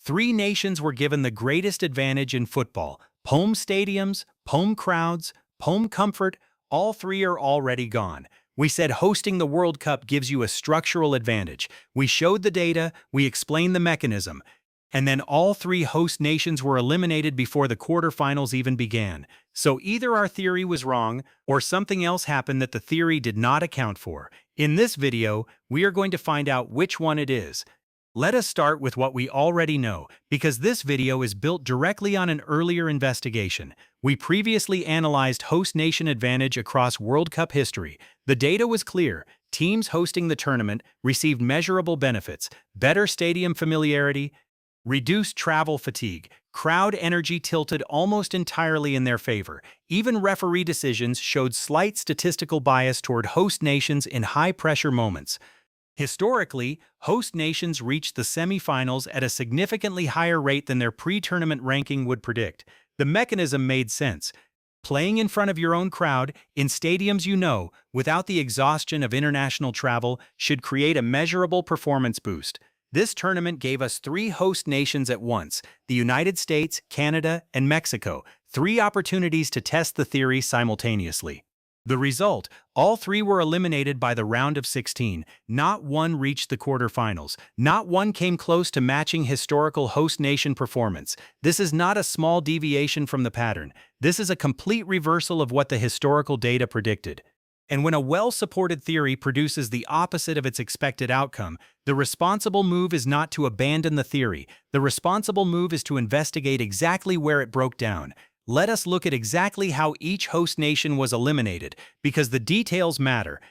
Three nations were given the greatest advantage in football: home stadiums, home crowds, home comfort. All three are already gone. We said hosting the World Cup gives you a structural advantage. We showed the data, we explained the mechanism, and then all three host nations were eliminated before the quarterfinals even began. So either our theory was wrong, or something else happened that the theory did not account for. In this video, we are going to find out which one it is. Let us start with what we already know, because this video is built directly on an earlier investigation. We previously analyzed host nation advantage across World Cup history. The data was clear. Teams hosting the tournament received measurable benefits: better stadium familiarity, reduced travel fatigue, crowd energy tilted almost entirely in their favor. Even referee decisions showed slight statistical bias toward host nations in high-pressure moments. Historically, host nations reached the semifinals at a significantly higher rate than their pre-tournament ranking would predict. The mechanism made sense. Playing in front of your own crowd, in stadiums you know, without the exhaustion of international travel, should create a measurable performance boost. This tournament gave us three host nations at once: the United States, Canada, and Mexico, three opportunities to test the theory simultaneously. The result: all three were eliminated by the round of 16. Not one reached the quarterfinals. Not one came close to matching historical host nation performance. This is not a small deviation from the pattern. This is a complete reversal of what the historical data predicted. And when a well-supported theory produces the opposite of its expected outcome, the responsible move is not to abandon the theory. The responsible move is to investigate exactly where it broke down. Let us look at exactly how each host nation was eliminated, because the details matter.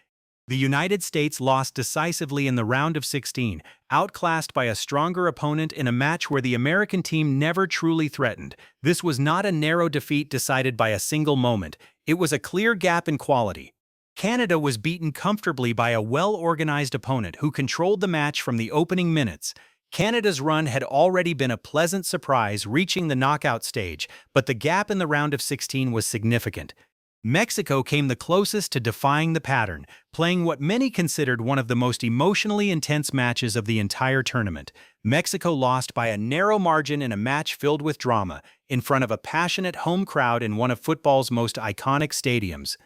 The United States lost decisively in the round of 16, outclassed by a stronger opponent in a match where the American team never truly threatened. This was not a narrow defeat decided by a single moment. It was a clear gap in quality. Canada was beaten comfortably by a well-organized opponent who controlled the match from the opening minutes. Canada's run had already been a pleasant surprise, reaching the knockout stage, but the gap in the round of 16 was significant. Mexico came the closest to defying the pattern, playing what many considered one of the most emotionally intense matches of the entire tournament. Mexico lost by a narrow margin in a match filled with drama, in front of a passionate home crowd in one of football's most iconic stadiums.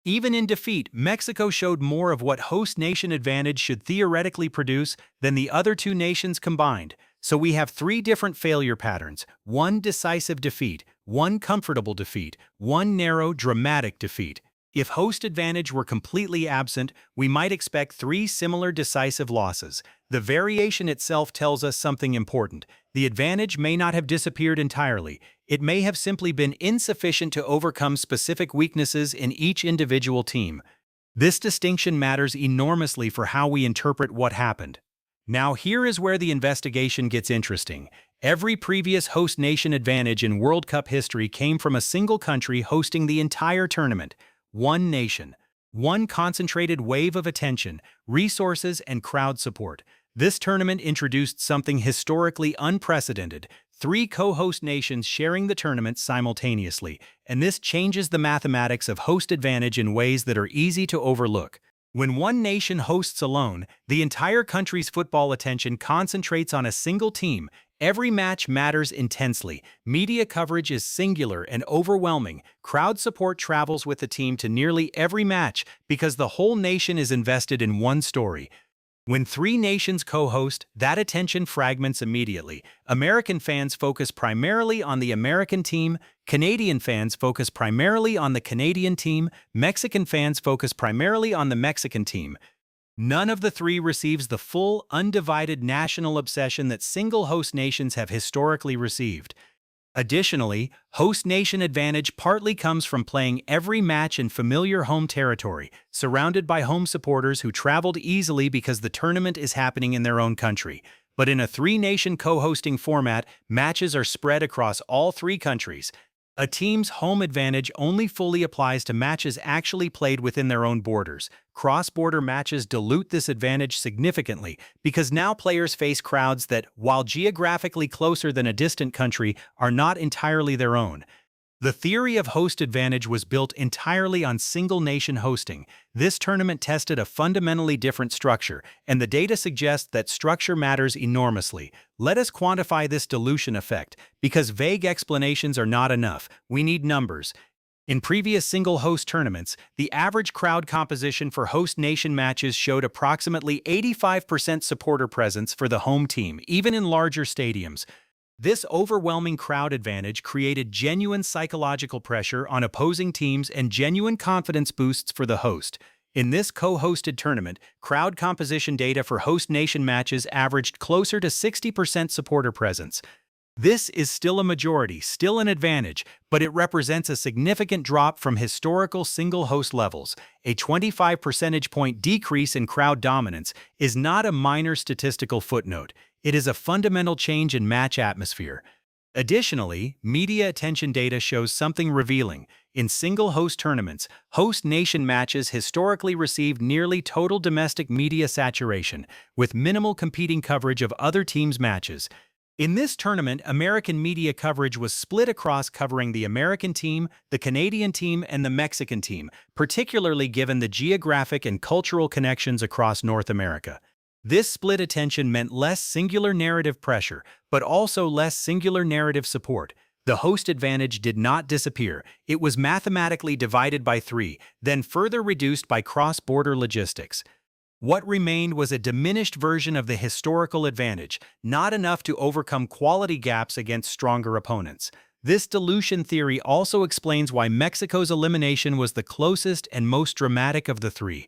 Even in defeat, Mexico showed more of what host nation advantage should theoretically produce than the other two nations combined. So we have three different failure patterns: one decisive defeat, one comfortable defeat, one narrow, dramatic defeat. If host advantage were completely absent, we might expect three similar decisive losses. The variation itself tells us something important. The advantage may not have disappeared entirely. It may have simply been insufficient to overcome specific weaknesses in each individual team. This distinction matters enormously for how we interpret what happened. Now here is where the investigation gets interesting. Every previous host nation advantage in World Cup history came from a single country hosting the entire tournament. One nation. One concentrated wave of attention, resources, and crowd support. This tournament introduced something historically unprecedented: three co-host nations sharing the tournament simultaneously, and this changes the mathematics of host advantage in ways that are easy to overlook. When one nation hosts alone, the entire country's football attention concentrates on a single team. Every match matters intensely. Media coverage is singular and overwhelming. Crowd support travels with the team to nearly every match because the whole nation is invested in one story. When three nations co-host, that attention fragments immediately. American fans focus primarily on the American team, Canadian fans focus primarily on the Canadian team, Mexican fans focus primarily on the Mexican team. None of the three receives the full, undivided national obsession that single host nations have historically received. Additionally, host nation advantage partly comes from playing every match in familiar home territory, surrounded by home supporters who traveled easily because the tournament is happening in their own country. But in a three-nation co-hosting format, matches are spread across all three countries. A team's home advantage only fully applies to matches actually played within their own borders. Cross-border matches dilute this advantage significantly because now players face crowds that, while geographically closer than a distant country, are not entirely their own. The theory of host advantage was built entirely on single-nation hosting. This tournament tested a fundamentally different structure, and the data suggests that structure matters enormously. Let us quantify this dilution effect, because vague explanations are not enough. We need numbers. In previous single-host tournaments, the average crowd composition for host nation matches showed approximately 85% supporter presence for the home team, even in larger stadiums. This overwhelming crowd advantage created genuine psychological pressure on opposing teams and genuine confidence boosts for the host. In this co-hosted tournament, crowd composition data for host nation matches averaged closer to 60% supporter presence. This is still a majority, still an advantage, but it represents a significant drop from historical single-host levels. A 25 percentage point decrease in crowd dominance is not a minor statistical footnote. It is a fundamental change in match atmosphere. Additionally, media attention data shows something revealing. In single-host tournaments, host nation matches historically received nearly total domestic media saturation, with minimal competing coverage of other teams' matches. In this tournament, American media coverage was split across covering the American team, the Canadian team, and the Mexican team, particularly given the geographic and cultural connections across North America. This split attention meant less singular narrative pressure, but also less singular narrative support. The host advantage did not disappear. It was mathematically divided by 3, then further reduced by cross-border logistics. What remained was a diminished version of the historical advantage, not enough to overcome quality gaps against stronger opponents. This dilution theory also explains why Mexico's elimination was the closest and most dramatic of the 3.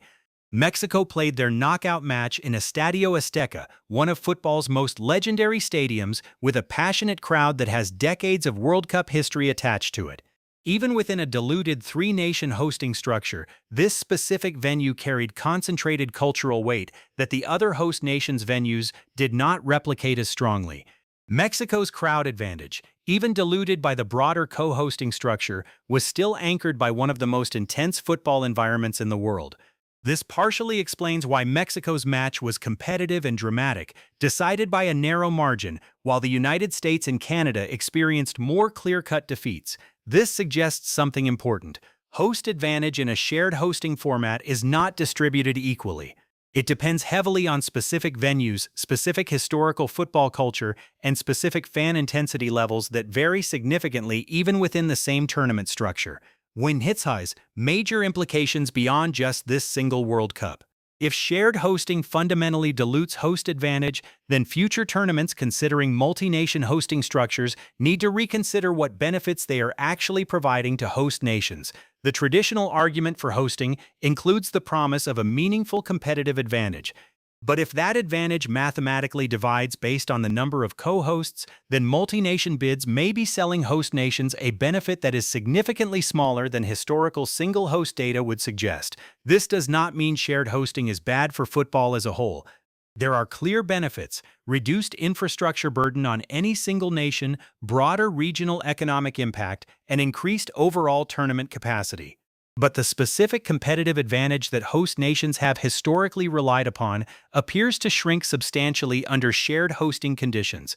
Mexico played their knockout match in Estadio Azteca, one of football's most legendary stadiums, with a passionate crowd that has decades of World Cup history attached to it. Even within a diluted 3-nation hosting structure, this specific venue carried concentrated cultural weight that the other host nations' venues did not replicate as strongly. Mexico's crowd advantage, even diluted by the broader co-hosting structure, was still anchored by one of the most intense football environments in the world. This partially explains why Mexico's match was competitive and dramatic, decided by a narrow margin, while the United States and Canada experienced more clear-cut defeats. This suggests something important. Host advantage in a shared hosting format is not distributed equally. It depends heavily on specific venues, specific historical football culture, and specific fan intensity levels that vary significantly even within the same tournament structure. When hits highs, major implications beyond just this single World Cup. If shared hosting fundamentally dilutes host advantage, then future tournaments considering multi-nation hosting structures need to reconsider what benefits they are actually providing to host nations. The traditional argument for hosting includes the promise of a meaningful competitive advantage. But if that advantage mathematically divides based on the number of co-hosts, then multi-nation bids may be selling host nations a benefit that is significantly smaller than historical single-host data would suggest. This does not mean shared hosting is bad for football as a whole. There are clear benefits: reduced infrastructure burden on any single nation, broader regional economic impact, and increased overall tournament capacity. But the specific competitive advantage that host nations have historically relied upon appears to shrink substantially under shared hosting conditions.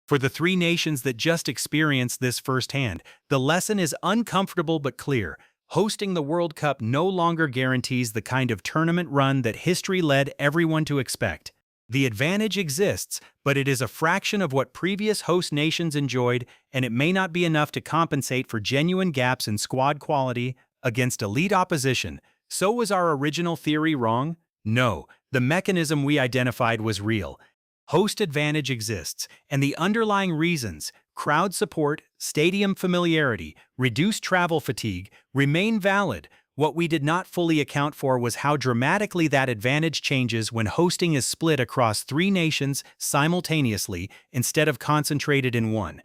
For the 3 nations that just experienced this firsthand, the lesson is uncomfortable but clear. Hosting the World Cup no longer guarantees the kind of tournament run that history led everyone to expect. The advantage exists, but it is a fraction of what previous host nations enjoyed, and it may not be enough to compensate for genuine gaps in squad quality against elite opposition. So was our original theory wrong? No, the mechanism we identified was real. Host advantage exists, and the underlying reasons, crowd support, stadium familiarity, reduced travel fatigue, remain valid. What we did not fully account for was how dramatically that advantage changes when hosting is split across 3 nations simultaneously instead of concentrated in one.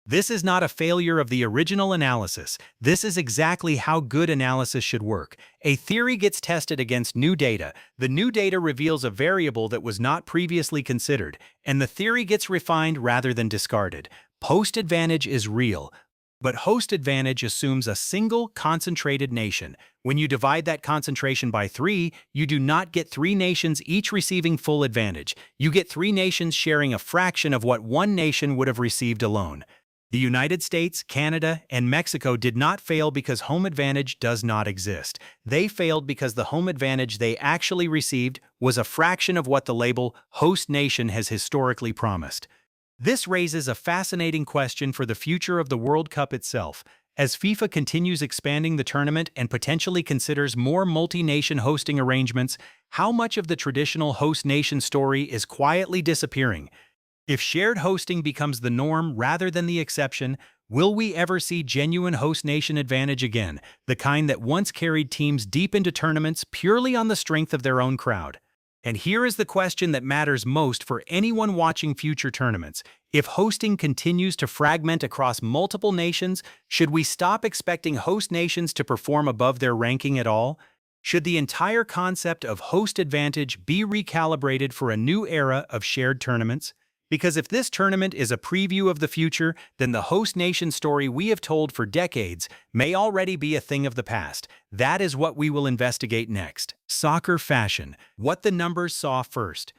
This is not a failure of the original analysis. This is exactly how good analysis should work. A theory gets tested against new data. The new data reveals a variable that was not previously considered, and the theory gets refined rather than discarded. Host advantage is real, but host advantage assumes a single, concentrated nation. When you divide that concentration by 3, you do not get 3 nations each receiving full advantage. You get 3 nations sharing a fraction of what one nation would have received alone. The United States, Canada, and Mexico did not fail because home advantage does not exist. They failed because the home advantage they actually received was a fraction of what the label host nation has historically promised. This raises a fascinating question for the future of the World Cup itself. As FIFA continues expanding the tournament and potentially considers more multi-nation hosting arrangements, how much of the traditional host nation story is quietly disappearing? If shared hosting becomes the norm rather than the exception, will we ever see genuine host nation advantage again, the kind that once carried teams deep into tournaments purely on the strength of their own crowd? And here is the question that matters most for anyone watching future tournaments. If hosting continues to fragment across multiple nations, should we stop expecting host nations to perform above their ranking at all? Should the entire concept of host advantage be recalibrated for a new era of shared tournaments? Because if this tournament is a preview of the future, then the host nation story we have told for decades may already be a thing of the past. That is what we will investigate next. Soccer fashion. What the numbers saw first.